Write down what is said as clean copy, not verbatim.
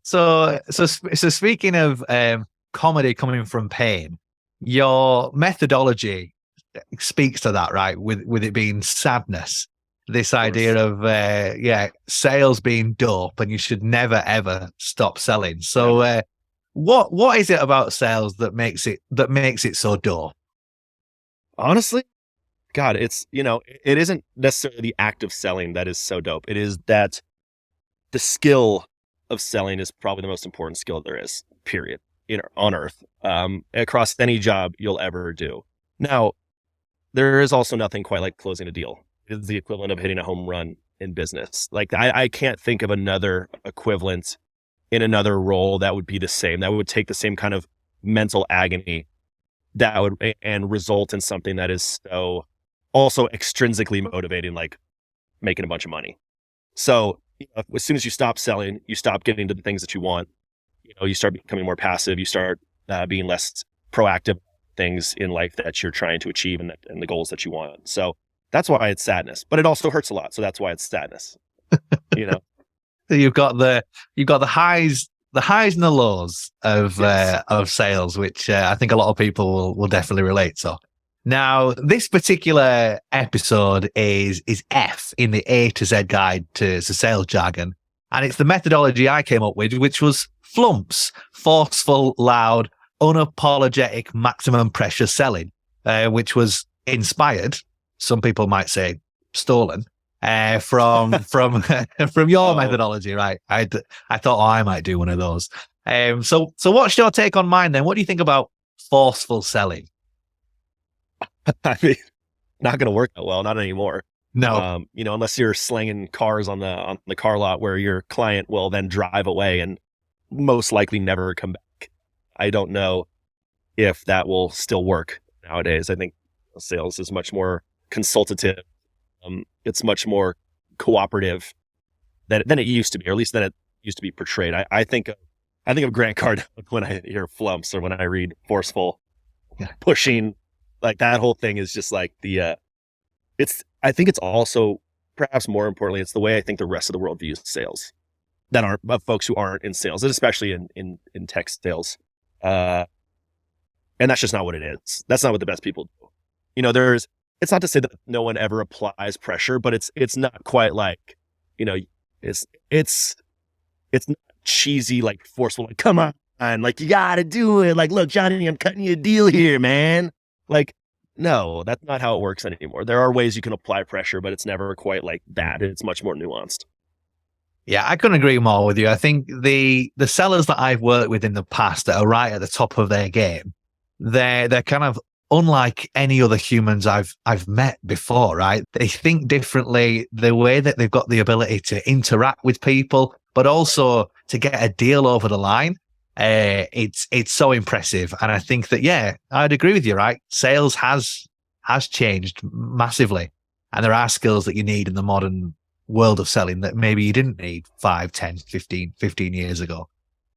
So speaking of comedy coming from pain, your methodology speaks to that, right? With it being sadness, this Of course. idea of sales being dope, and you should never ever stop selling. So, Never. what is it about sales that makes it so dope? Honestly, God, it isn't necessarily the act of selling that is so dope. It is that the skill of selling is probably the most important skill there is, period, on earth, across any job you'll ever do. Now, there is also nothing quite like closing a deal. It's the equivalent of hitting a home run in business. Like I can't think of another equivalent in another role that would be the same, that would take the same kind of mental agony that would and result in something that is so also extrinsically motivating, like making a bunch of money. So as soon as you stop selling, you stop getting to the things that you want. You start becoming more passive. You start being less proactive things in life that you're trying to achieve and the goals that you want. So that's why it's sadness, but it also hurts a lot. So that's why it's sadness. You know, So you've got the highs, and the lows yes, of sales, which I think a lot of people will definitely relate to. Now, this particular episode is F in the A to Z guide to sales jargon, and it's the methodology I came up with, which was FLUMPS: forceful, loud, unapologetic, maximum pressure selling, which was inspired. Some people might say stolen from your oh, methodology, right? I thought I might do one of those. So what's your take on mine then? What do you think about forceful selling? I mean, not going to work that well, not anymore. No. Unless you're slinging cars on the car lot where your client will then drive away and most likely never come back. I don't know if that will still work nowadays. I think sales is much more consultative. It's much more cooperative than it used to be, or at least than it used to be portrayed. I think of Grant Cardone when I hear flumps or when I read forceful, Yeah. pushing, like that whole thing is just like I think it's also, perhaps more importantly, it's the way I think the rest of the world views sales that aren't of folks who aren't in sales, and especially in tech sales. And that's just not what it is. That's not what the best people do. It's not to say that no one ever applies pressure, but it's not quite like, it's not cheesy, like forceful, like, come on, like, you gotta do it. Like, look, Johnny, I'm cutting you a deal here, man. Like, no, that's not how it works anymore. There are ways you can apply pressure, but it's never quite like that. It's much more nuanced. Yeah, I couldn't agree more with you. I think the sellers that I've worked with in the past that are right at the top of their game, they're kind of unlike any other humans I've met before, right? They think differently, the way that they've got the ability to interact with people, but also to get a deal over the line. It's so impressive. And I think that, yeah, I'd agree with you, right? Sales has changed massively. And there are skills that you need in the modern world of selling that maybe you didn't need 5, 10, 15 years ago.